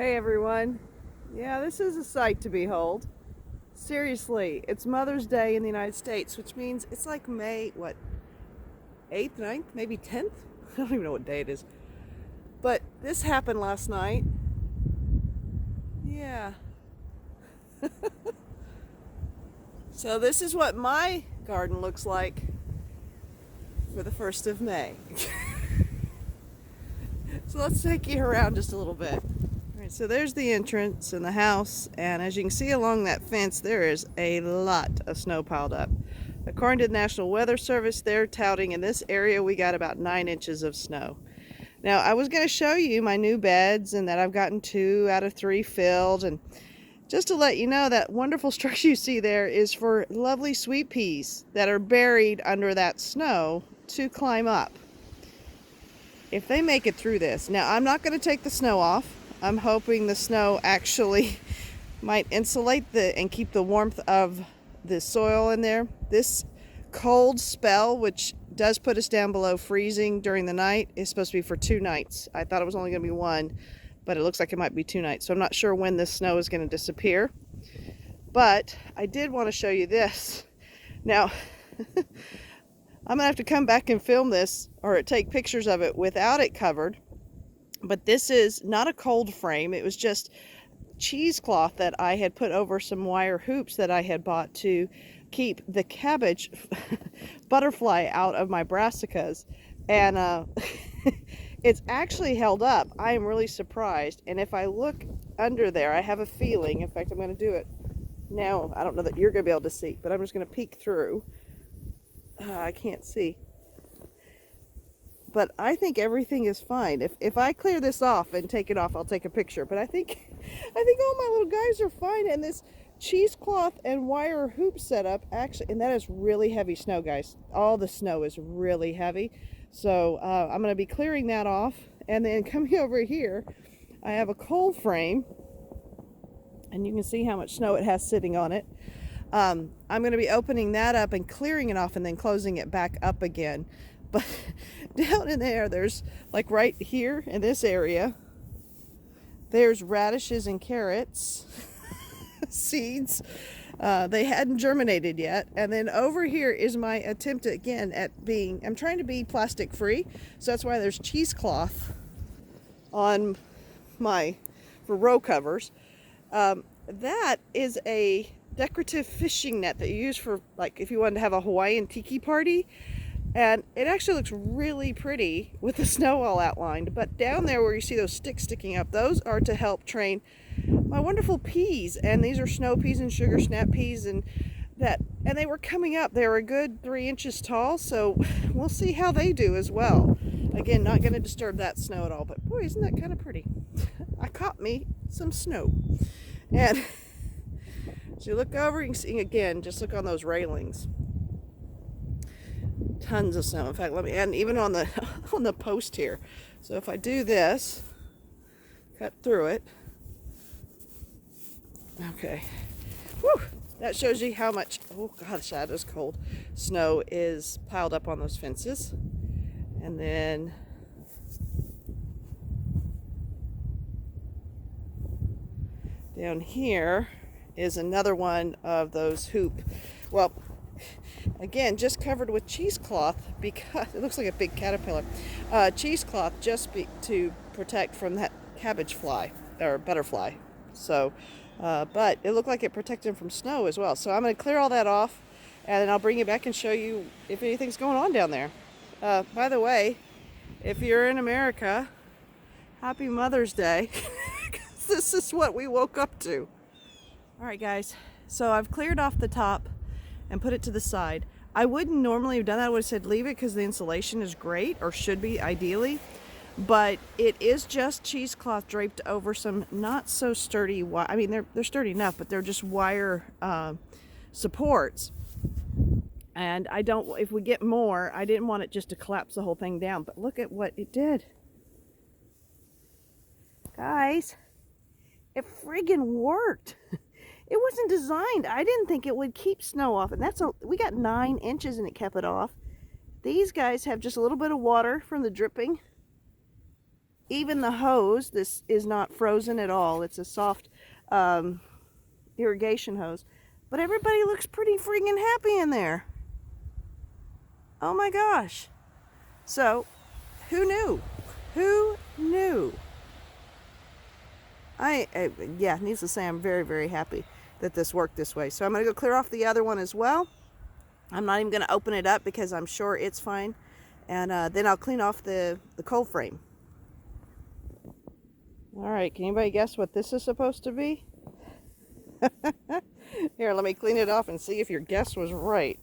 Hey everyone. Yeah, this is a sight to behold. Seriously, it's Mother's Day in the United States, which means it's like May, what, 8th, 9th, maybe 10th? I don't even know what day it is. But this happened last night. Yeah. So this is what my garden looks like for the 1st of May. So let's take you around just a little bit. All right, so there's the entrance and the house, and as you can see along that fence, there is a lot of snow piled up. According to the National Weather Service, they're touting in this area we got about 9 inches of snow. Now, I was going to show you my new beds and that I've gotten 2 out of 3 filled, and just to let you know, that wonderful structure you see there is for lovely sweet peas that are buried under that snow to climb up. If they make it through this. Now, I'm not going to take the snow off. I'm hoping the snow actually might insulate and keep the warmth of the soil in there. This cold spell, which does put us down below freezing during the night, is supposed to be for 2 nights. I thought it was only going to be 1, but it looks like it might be 2 nights. So I'm not sure when this snow is going to disappear. But I did want to show you this. Now, I'm going to have to come back and film this or take pictures of it without it covered. But this is not a cold frame. It was just cheesecloth that I had put over some wire hoops that I had bought to keep the cabbage butterfly out of my brassicas. And it's actually held up. I am really surprised. And if I look under there, I have a feeling, in fact, I'm going to do it now. I don't know that you're going to be able to see, but I'm just going to peek through. I can't see. But I think everything is fine. If I clear this off and take it off, I'll take a picture. But I think all my little guys are fine. And this cheesecloth and wire hoop setup actually, and that is really heavy snow, guys. All the snow is really heavy. So I'm going to be clearing that off. And then coming over here, I have a cold frame. And you can see how much snow it has sitting on it. I'm going to be opening that up and clearing it off and then closing it back up again. But down in there, there's like right here in this area, there's radishes and carrots seeds. They hadn't germinated yet. And then over here is my attempt again at I'm trying to be plastic free. So that's why there's cheesecloth on for row covers. That is a decorative fishing net that you use for, like, if you wanted to have a Hawaiian tiki party. And it actually looks really pretty with the snow all outlined. But down there where you see those sticks sticking up, those are to help train my wonderful peas. And these are snow peas and sugar snap peas, and they were coming up. They were a good 3 inches tall, so we'll see how they do as well. Again, not going to disturb that snow at all, but boy, isn't that kind of pretty. I caught me some snow. And so you look over, you can see again, just look on those railings. Tons of snow. In fact, and even on the on the post here. So if I do this, cut through it. Okay. Whew. That shows you how much, oh gosh, that is cold, snow is piled up on those fences. And then down here is another one of those well, again, just covered with cheesecloth because it looks like a big caterpillar. Cheesecloth just to protect from that cabbage fly or butterfly. So, but it looked like it protected them from snow as well. So I'm going to clear all that off, and then I'll bring you back and show you if anything's going on down there. By the way, if you're in America, happy Mother's Day. This is what we woke up to. All right, guys. So I've cleared off the top and put it to the side. I wouldn't normally have done that. I would have said leave it because the insulation is great, or should be ideally. But it is just cheesecloth draped over some not so sturdy wire. I mean, they're sturdy enough, but they're just wire supports. And if we get more, I didn't want it just to collapse the whole thing down. But look at what it did. Guys, it friggin' worked. It wasn't designed. I didn't think it would keep snow off. And we got 9 inches and it kept it off. These guys have just a little bit of water from the dripping. Even the hose, this is not frozen at all. It's a soft irrigation hose. But everybody looks pretty freaking happy in there. Oh my gosh. So, who knew? Who knew? Yeah, needless to say, I'm very, very happy that this worked this way. So I'm going to go clear off the other one as well. I'm not even going to open it up because I'm sure it's fine. And then I'll clean off the cold frame. All right, can anybody guess what this is supposed to be? Here, let me clean it off and see if your guess was right.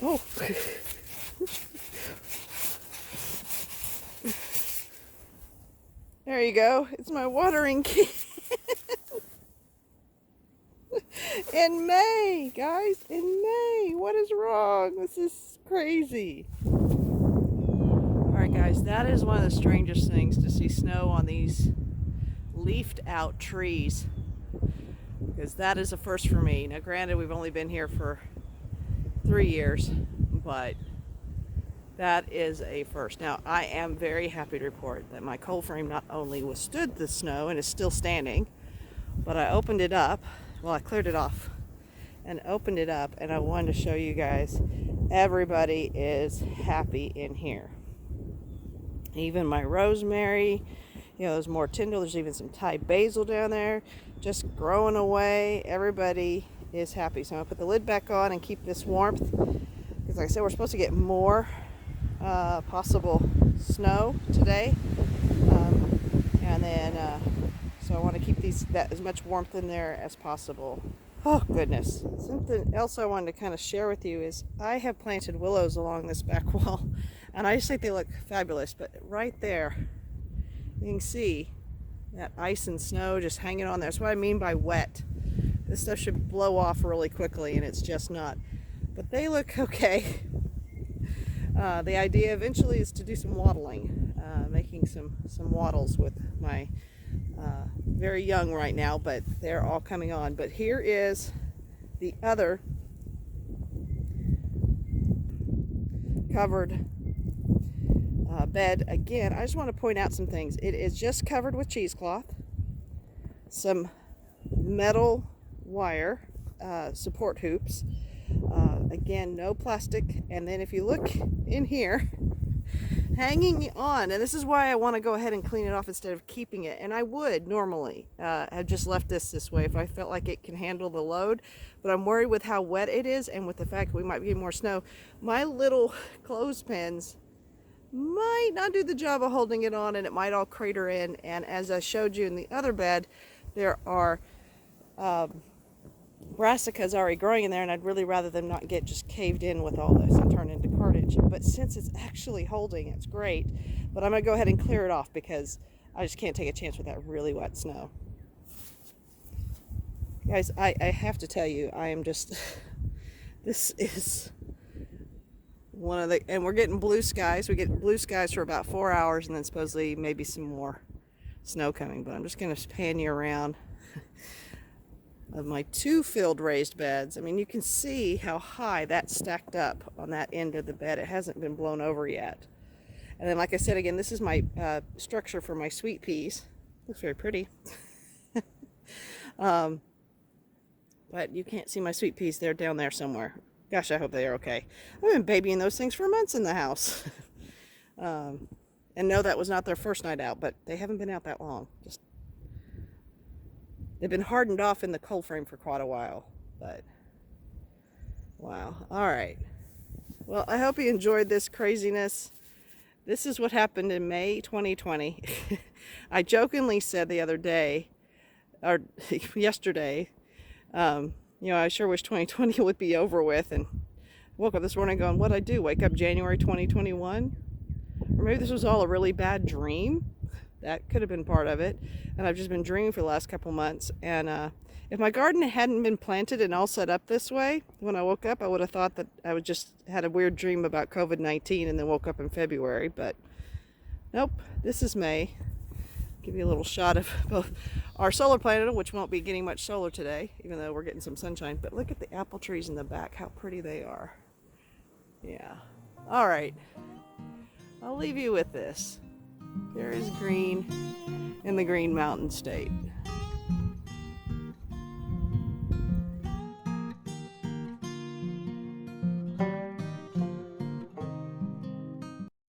Oh. There you go. It's my watering can. In May, guys, in May. What is wrong? This is crazy. Alright guys, that is one of the strangest things, to see snow on these leafed out trees. Because that is a first for me. Now granted, we've only been here for 3 years, but that is a first. Now I am very happy to report that my cold frame not only withstood the snow and is still standing, but I opened it up. Well, I cleared it off and opened it up, and I wanted to show you guys, everybody is happy in here. Even my rosemary, you know, there's more tindal, there's even some Thai basil down there, just growing away. Everybody is happy. So I'm gonna put the lid back on and keep this warmth, because like I said, we're supposed to get more possible snow today. And then, so I want to keep that as much warmth in there as possible. Oh goodness. Something else I wanted to kind of share with you is I have planted willows along this back wall, and I just think they look fabulous. But right there, you can see that ice and snow just hanging on there. That's what I mean by wet. This stuff should blow off really quickly, and it's just not. But they look okay. The idea eventually is to do some wattling, making some wattles with my very young right now, but they're all coming on. But here is the other covered bed. Again, I just want to point out some things. It is just covered with cheesecloth, some metal wire support hoops, again, no plastic. And then if you look in here, hanging on, and this is why I want to go ahead and clean it off instead of keeping it, and I would normally have just left this way if I felt like it can handle the load, but I'm worried with how wet it is and with the fact that we might get more snow. My little clothespins might not do the job of holding it on, and it might all crater in. And as I showed you in the other bed, there are brassicas already growing in there, and I'd really rather them not get just caved in with all this and turn into cartage. But since it's actually holding, it's great. But I'm going to go ahead and clear it off because I just can't take a chance with that really wet snow. Guys, I have to tell you, I am just, this is one of the, and we're getting blue skies. We get blue skies for about 4 hours, and then supposedly maybe some more snow coming. But I'm just going to pan you around of my 2 filled raised beds. I mean, you can see how high that's stacked up on that end of the bed. It hasn't been blown over yet. And then, like I said, again, this is my structure for my sweet peas. Looks very pretty. But you can't see my sweet peas. They're down there somewhere. Gosh, I hope they are okay. I've been babying those things for months in the house. And no, that was not their first night out, but they haven't been out that long. Just, they've been hardened off in the cold frame for quite a while, but wow. All right. Well, I hope you enjoyed this craziness. This is what happened in May 2020. I jokingly said the other day, or yesterday, you know, I sure wish 2020 would be over with, and woke up this morning going, what'd I do? Wake up January 2021? Or maybe this was all a really bad dream. That could have been part of it. And I've just been dreaming for the last couple months. And if my garden hadn't been planted and all set up this way, when I woke up, I would have thought that I would just had a weird dream about COVID-19 and then woke up in February. But nope, this is May. Give you a little shot of both our solar planet, which won't be getting much solar today, even though we're getting some sunshine. But look at the apple trees in the back, how pretty they are. Yeah. All right. I'll leave you with this. There is green in the Green Mountain State.